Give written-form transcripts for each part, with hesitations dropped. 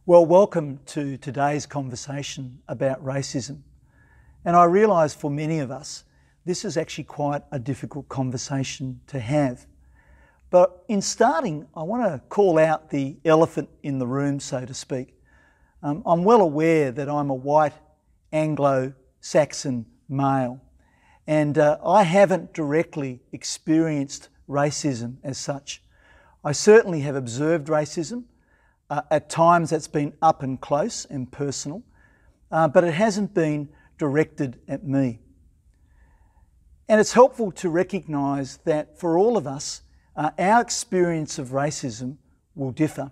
Well, welcome to today's conversation about racism. And I realise for many of us, this is actually quite a difficult conversation to have. But in starting, I want to call out the elephant in the room, so to speak. I'm well aware that I'm a white Anglo-Saxon male, and I haven't directly experienced racism as such. I certainly have observed racism. At times that's been up and close and personal, but it hasn't been directed at me. And it's helpful to recognise that for all of us, our experience of racism will differ.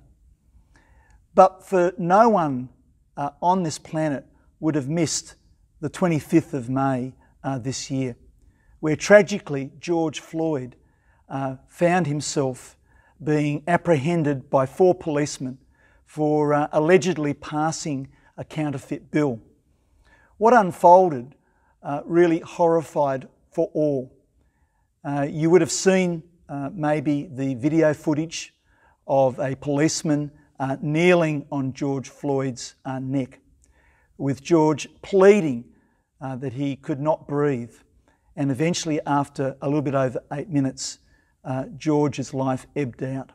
But for no one on this planet would have missed the 25th of May this year, where tragically George Floyd found himself being apprehended by 4 policemen for allegedly passing a counterfeit bill. What unfolded really horrified for all. You would have seen maybe the video footage of a policeman kneeling on George Floyd's neck, with George pleading that he could not breathe. And eventually, after a little bit over 8 minutes, George's life ebbed out.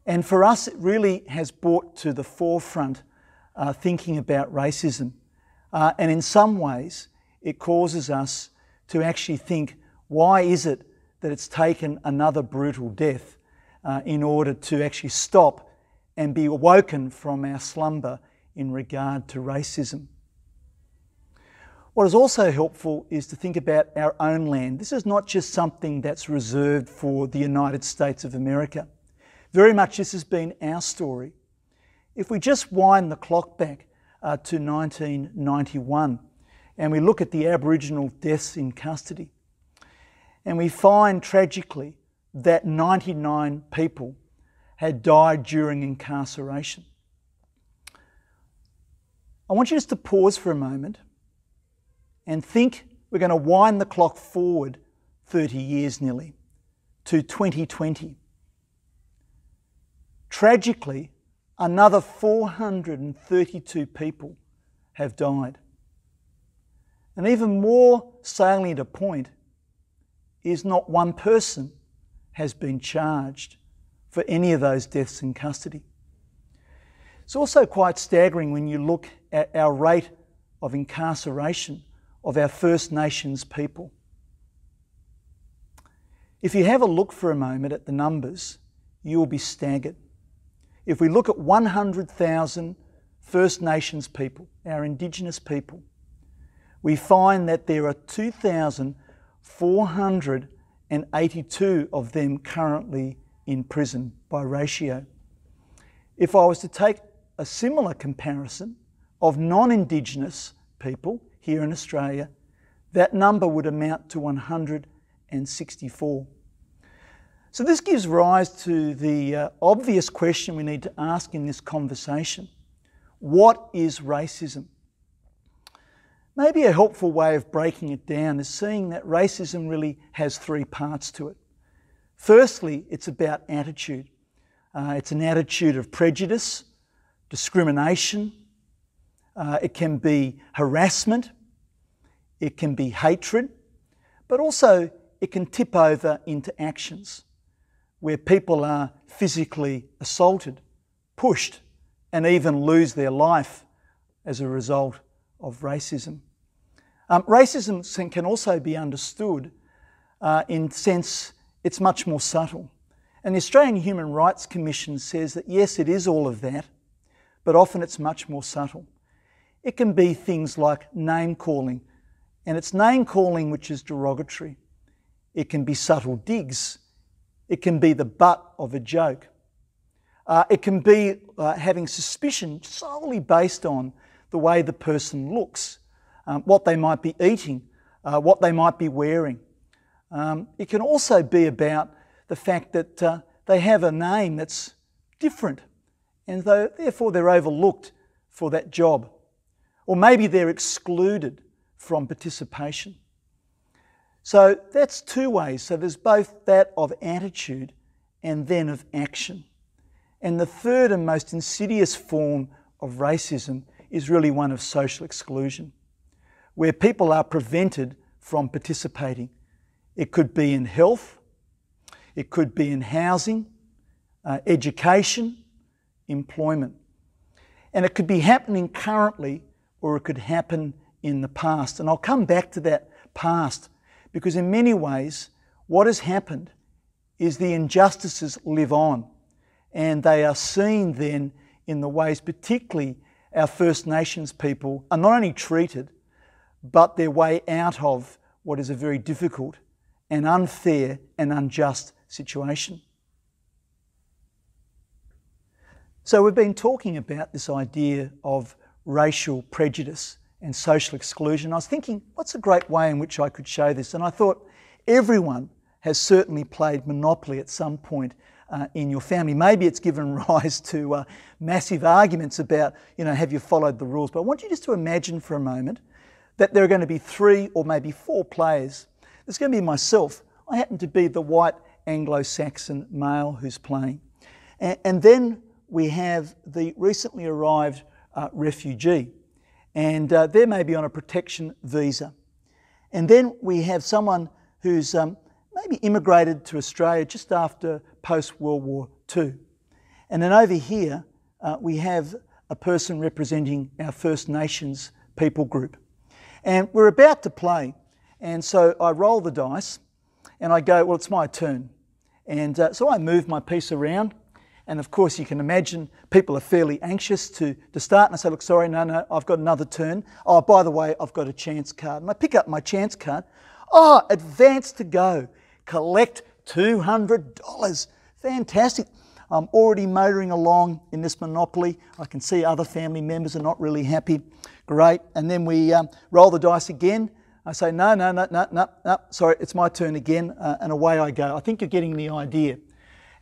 And for us, it really has brought to the forefront thinking about racism. And in some ways, it causes us to actually think, why is it that it's taken another brutal death in order to actually stop and be awoken from our slumber in regard to racism? What is also helpful is to think about our own land. This is not just something that's reserved for the United States of America. Very much this has been our story. If we just wind the clock back to 1991 and we look at the Aboriginal deaths in custody, and we find tragically that 99 people had died during incarceration. I want you just to pause for a moment and think we're going to wind the clock forward 30 years nearly to 2020. Tragically, another 432 people have died. And even more salient a point is not one person has been charged for any of those deaths in custody. It's also quite staggering when you look at our rate of incarceration of our First Nations people. If you have a look for a moment at the numbers, you will be staggered. If we look at 100,000 First Nations people, our Indigenous people, we find that there are 2,482 of them currently in prison by ratio. If I was to take a similar comparison of non-Indigenous people here in Australia, that number would amount to 164. So this gives rise to the obvious question we need to ask in this conversation. What is racism? Maybe a helpful way of breaking it down is seeing that racism really has 3 parts to it. Firstly, it's about attitude. It's an attitude of prejudice, discrimination. It can be harassment. It can be hatred. But also it can tip over into actions where people are physically assaulted, pushed, and even lose their life as a result of racism. Racism can also be understood in the sense it's much more subtle. And the Australian Human Rights Commission says that yes, it is all of that, but often it's much more subtle. It can be things like name calling, and it's name calling which is derogatory. It can be subtle digs. It can be the butt of a joke. It can be having suspicion solely based on the way the person looks, what they might be eating, what they might be wearing. It can also be about the fact that they have a name that's different and therefore they're overlooked for that job. Or maybe they're excluded from participation. So that's two ways. So there's both that of attitude and then of action. And the third and most insidious form of racism is really one of social exclusion, where people are prevented from participating. It could be in health, it could be in housing, education, employment. And it could be happening currently, or it could happen in the past. And I'll come back to that past, because in many ways what has happened is the injustices live on, and they are seen then in the ways particularly our First Nations people are not only treated, but their way out of what is a very difficult and unfair and unjust situation. So we've been talking about this idea of racial prejudice and social exclusion. I was thinking, what's a great way in which I could show this? And I thought everyone has certainly played Monopoly at some point in your family. Maybe it's given rise to massive arguments about, have you followed the rules? But I want you just to imagine for a moment that there are going to be 3 or maybe 4 players. There's going to be myself. I happen to be the white Anglo-Saxon male who's playing. And then we have the recently arrived refugee, and they may be on a protection visa. And then we have someone who's maybe immigrated to Australia just after post-World War II. And then over here we have a person representing our First Nations people group. And we're about to play, and so I roll the dice and I go, well, it's my turn. And so I move my piece around. And of course, you can imagine people are fairly anxious to start. And I say, look, sorry, no, I've got another turn. Oh, by the way, I've got a chance card. And I pick up my chance card. Oh, advance to go. Collect $200. Fantastic. I'm already motoring along in this Monopoly. I can see other family members are not really happy. Great. And then we roll the dice again. I say, no, sorry, it's my turn again. And away I go. I think you're getting the idea.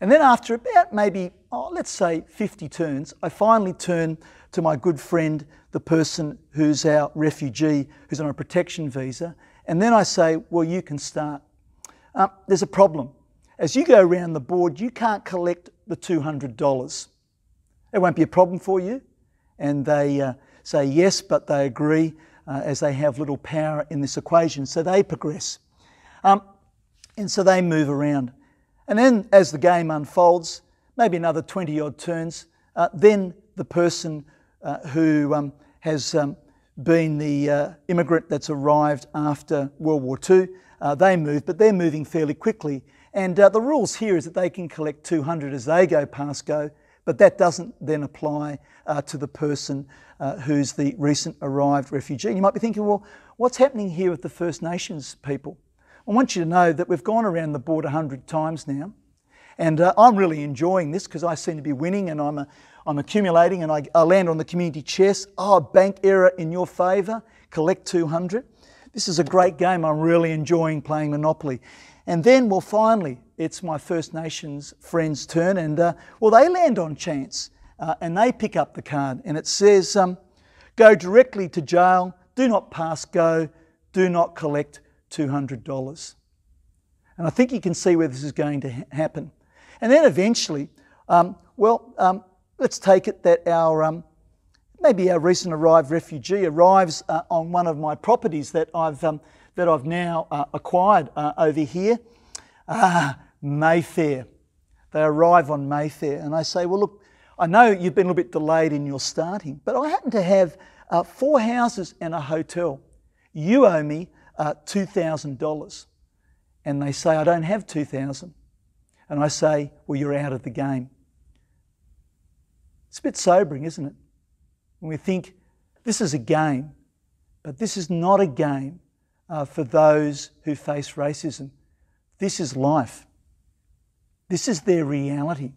And then after about maybe, let's say 50 turns, I finally turn to my good friend, the person who's our refugee, who's on a protection visa. And then I say, well, you can start. There's a problem. As you go around the board, you can't collect the $200. It won't be a problem for you. And they say yes, but they agree as they have little power in this equation. So they progress. And so they move around. And then as the game unfolds, maybe another 20 odd turns, then the person who has been the immigrant that's arrived after World War II, they move, but they're moving fairly quickly. And the rules here is that they can collect 200 as they go past go, but that doesn't then apply to the person who's the recent arrived refugee. And you might be thinking, well, what's happening here with the First Nations people? I want you to know that we've gone around the board 100 times now, and I'm really enjoying this because I seem to be winning, and I'm accumulating, and I land on the community chest. Oh, bank error in your favour, collect 200. This is a great game. I'm really enjoying playing Monopoly. And then, well, finally, it's my First Nations friend's turn, and well, they land on chance, and they pick up the card, and it says, go directly to jail, do not pass go, do not collect $200. And I think you can see where this is going to happen. And then eventually, let's take it that maybe our recent arrived refugee arrives on one of my properties that I've now acquired over here. Mayfair. They arrive on Mayfair, and I say, well, look, I know you've been a little bit delayed in your starting, but I happen to have 4 houses and a hotel. You owe me $2,000. And they say, I don't have $2,000. And I say, well, you're out of the game. It's a bit sobering, isn't it? When we think this is a game, but this is not a game for those who face racism. This is life. This is their reality.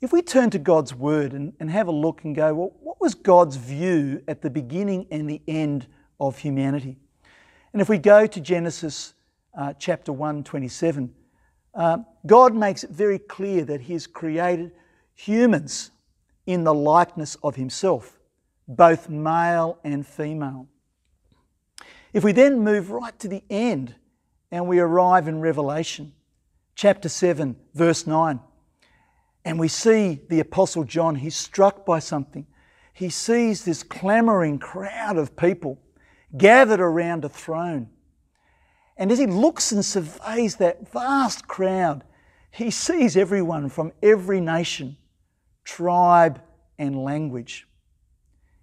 If we turn to God's Word and have a look and go, well, what was God's view at the beginning and the end of humanity? And if we go to Genesis chapter 1:27, God makes it very clear that He has created humans in the likeness of Himself. both male and female. If we then move right to the end and we arrive in Revelation, chapter 7, verse 9, and we see the Apostle John, he's struck by something. He sees this clamouring crowd of people gathered around a throne. And as he looks and surveys that vast crowd, he sees everyone from every nation, tribe and language.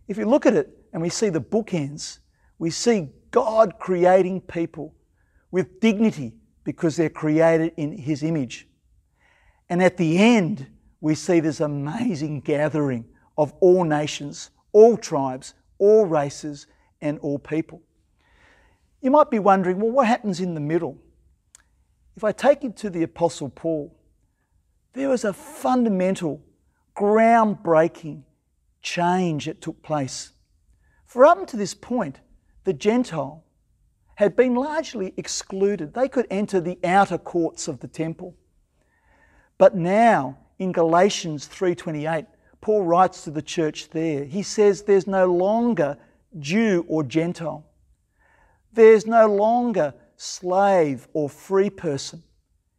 If you look at it and we see the bookends, we see God creating people with dignity because they're created in His image. And at the end, we see this amazing gathering of all nations, all tribes, all races and all people. You might be wondering, well, what happens in the middle? If I take you to the Apostle Paul, there was a fundamental, groundbreaking change that took place. For up to this point, the Gentile had been largely excluded. They could enter the outer courts of the temple. But now, in Galatians 3:28, Paul writes to the church there. He says there's no longer Jew or Gentile. There's no longer slave or free person.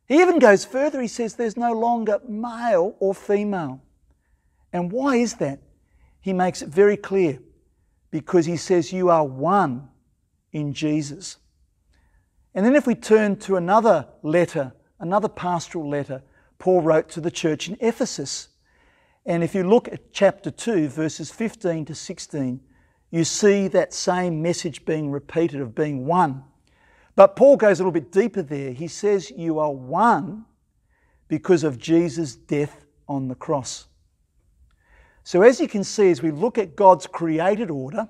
He even goes further. He says there's no longer male or female. And why is that? He makes it very clear. Because he says you are one in Jesus. And then if we turn to another letter, another pastoral letter, Paul wrote to the church in Ephesus. And if you look at chapter 2, verses 15 to 16, you see that same message being repeated of being one. But Paul goes a little bit deeper there. He says you are one because of Jesus' death on the cross. So as you can see, as we look at God's created order,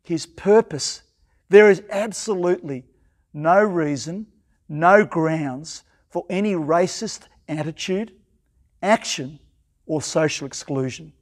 His purpose, there is absolutely no reason, no grounds for any racist attitude, action, or social exclusion.